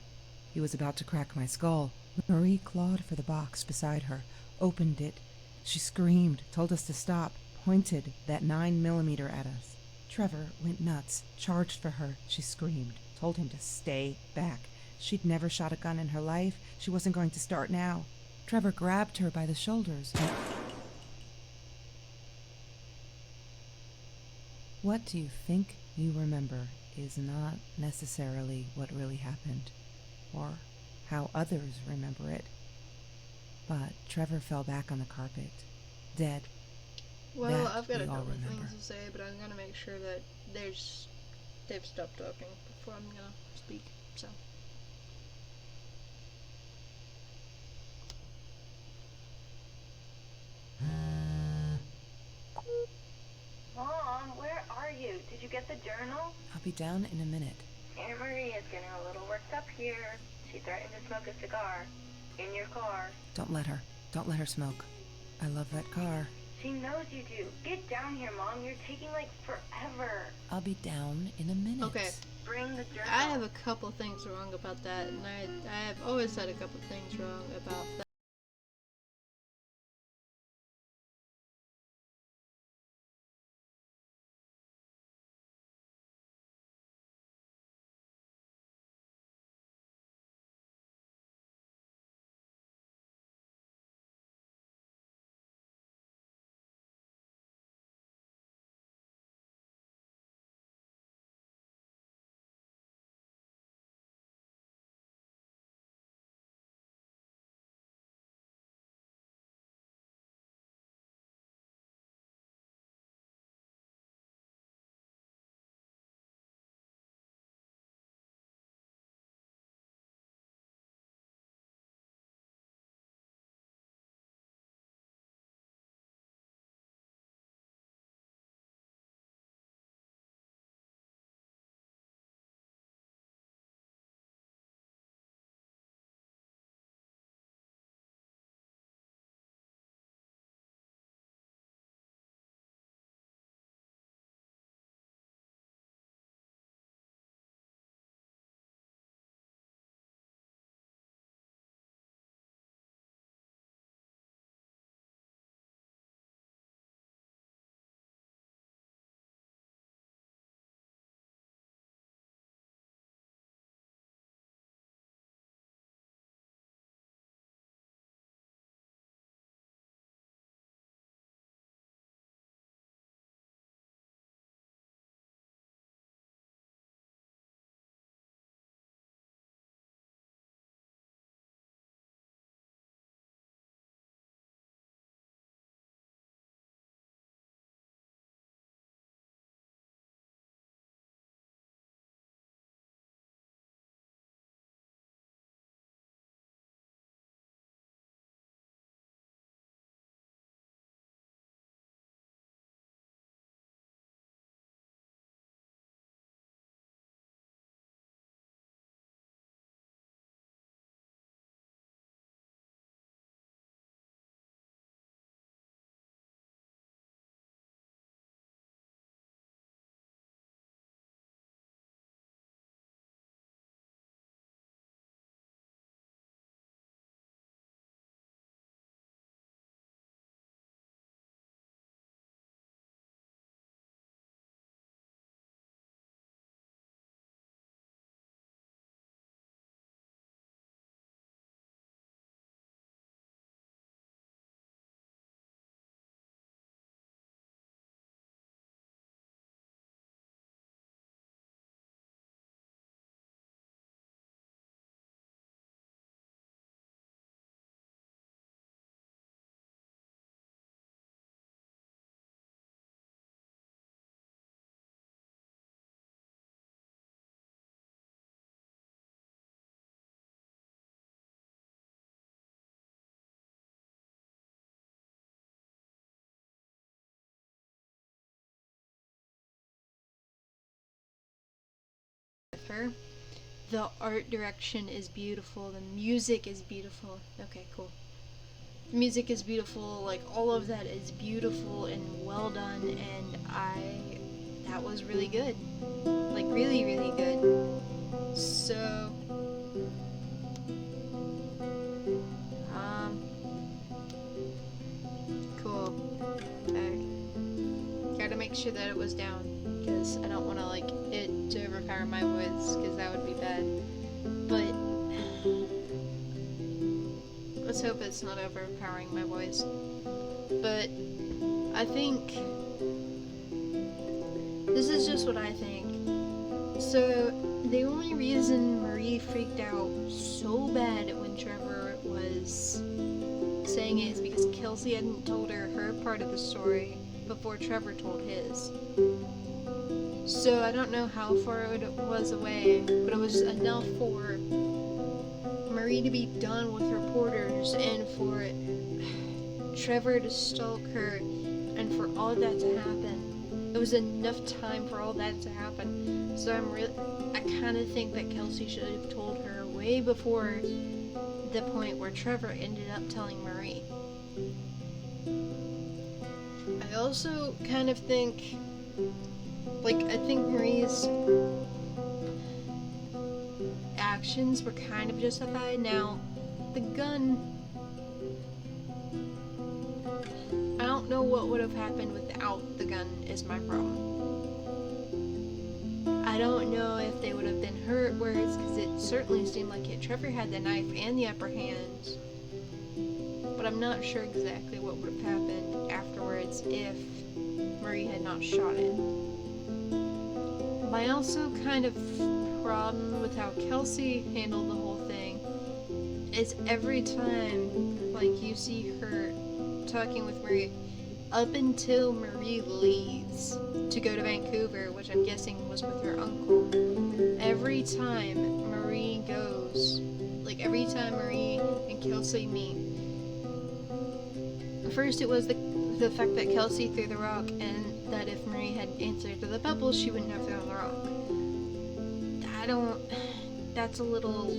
[SPEAKER 2] He was about to crack my skull. Marie clawed for the box beside her, opened it. She screamed, told us to stop, pointed that 9mm at us. Trevor went nuts, charged for her. She screamed, told him to stay back. She'd never shot a gun in her life. She wasn't going to start now. Trevor grabbed her by the shoulders. What do you think you remember is not necessarily what really happened, or how others remember it. But Trevor fell back on the carpet, dead.
[SPEAKER 1] Well,
[SPEAKER 2] That
[SPEAKER 1] I've got
[SPEAKER 2] we
[SPEAKER 1] a
[SPEAKER 2] all
[SPEAKER 1] couple of
[SPEAKER 2] remember.
[SPEAKER 1] things to say, but I'm gonna make sure that they've stopped talking before I'm gonna speak. So.
[SPEAKER 4] Mom, where are you? Did you get the journal?
[SPEAKER 2] I'll be down in a minute.
[SPEAKER 4] Aunt Marie is getting a little worked up here. She threatened to smoke a cigar. In your car.
[SPEAKER 2] Don't let her. Don't let her smoke. I love that car.
[SPEAKER 4] She knows you do. Get down here, Mom. You're taking, like, forever.
[SPEAKER 2] I'll be down in a minute.
[SPEAKER 1] Okay.
[SPEAKER 4] Bring the journal.
[SPEAKER 1] I have a couple things wrong about that, and I have always said a couple things wrong about that. with her. The art direction is beautiful. The music is beautiful. Okay, cool. The music is beautiful. Like, all of that is beautiful and well done. And that was really good. Like, really, really good. So, cool. Gotta make sure that it was down, because I don't want to, like, it to overpower my voice, because that would be bad. But let's hope it's not overpowering my voice. But I think this is just what I think. So the only reason Marie freaked out so bad when Trevor was saying it is because Kelsey hadn't told her part of the story before Trevor told his. So I don't know how far it was away, but it was enough for Marie to be done with reporters and for Trevor to stalk her and for all that to happen. It was enough time for all that to happen. So I kind of think that Kelsey should have told her way before the point where Trevor ended up telling Marie. I also kind of think, I think Marie's actions were kind of justified. Now, the gun, I don't know what would have happened without the gun is my problem. I don't know if they would have been hurt worse, because it certainly seemed like Trevor had the knife and the upper hand. But I'm not sure exactly what would have happened afterwards if Marie had not shot it. My also kind of problem with how Kelsey handled the whole thing is every time, you see her talking with Marie, up until Marie leaves to go to Vancouver, which I'm guessing was with her uncle, every time Marie goes, every time Marie and Kelsey meet, first it was the fact that Kelsey threw the rock, and that if Marie had answered to the bubbles, she wouldn't have thrown the rock. That's a little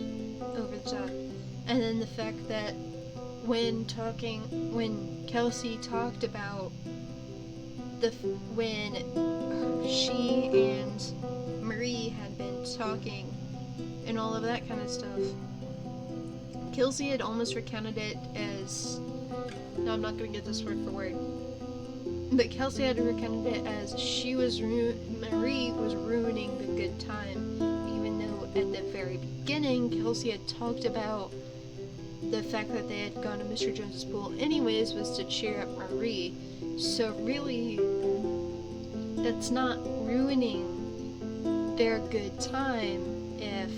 [SPEAKER 1] over the top. And then the fact that when Kelsey talked about when she and Marie had been talking and all of that kind of stuff, Kelsey had almost recounted it as, no, I'm not going to get this word for word, but Kelsey had recounted it as Marie was ruining the good time, even though at the very beginning Kelsey had talked about the fact that they had gone to Mr. Jones's pool anyways was to cheer up Marie. So really, that's not ruining their good time if,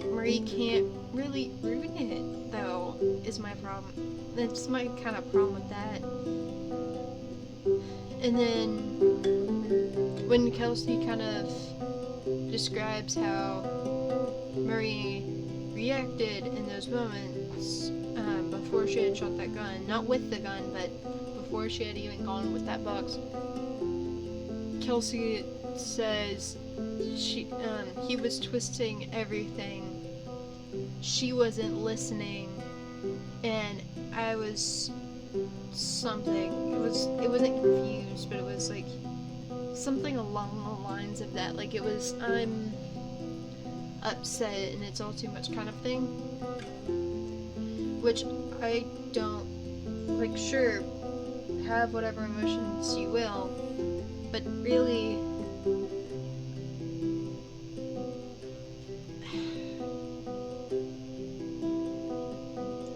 [SPEAKER 1] Marie can't really ruin it, though, is my problem. That's my kind of problem with that. And then, when Kelsey kind of describes how Marie reacted in those moments before she had shot that gun, not with the gun, but before she had even gone with that box, Kelsey says he was twisting everything, she wasn't listening, and I was something, it wasn't confused, but it was something along the lines of that, it was, I'm upset and it's all too much kind of thing, which I don't, sure, have whatever emotions you will, but really,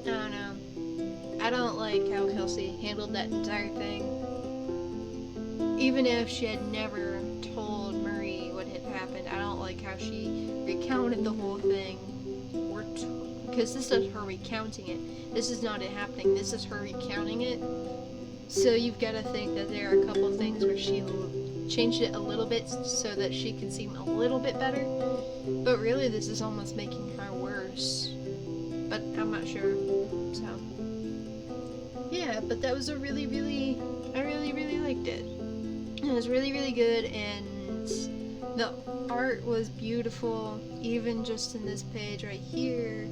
[SPEAKER 1] I don't know, I don't like how Kelsey handled that entire thing, even if she had never told Marie what had happened. I don't like how she recounted the whole thing, because this is her recounting it. This is not it happening. This is her recounting it. So you've got to think that there are a couple of things where she changed it a little bit so that she could seem a little bit better. But really, this is almost making her worse. But I'm not sure. So yeah, but that was I really, really liked it. It was really, really good, and The art was beautiful, even just in this page right here.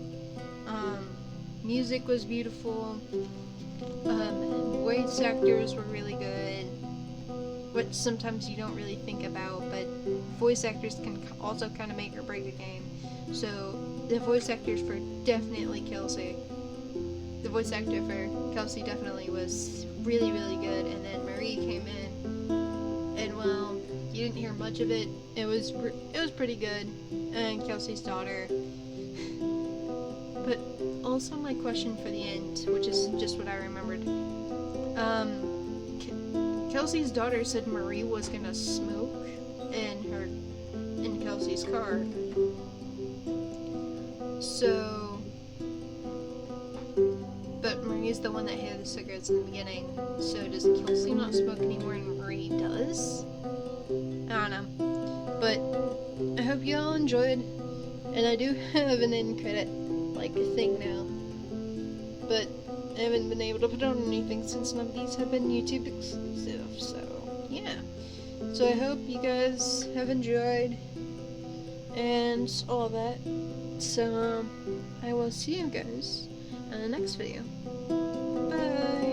[SPEAKER 1] Music was beautiful. Voice actors were really good, which sometimes you don't really think about, but voice actors can also kind of make or break a game. So the voice actors for definitely Kelsey. The voice actor for Kelsey definitely was really, really good, and then Marie came in, and well, you didn't hear much of it. It was pretty good, and Kelsey's daughter. But also my question for the end, which is just what I remembered. Kelsey's daughter said Marie was gonna smoke in Kelsey's car. So, but Marie's the one that had the cigarettes in the beginning. So does Kelsey not smoke anymore and Marie does? I don't know. But I hope you all enjoyed. And I do have an end credit thing now. But I haven't been able to put on anything since none of these have been YouTube exclusive. So yeah. So I hope you guys have enjoyed and all that. So I will see you guys in the next video. Bye!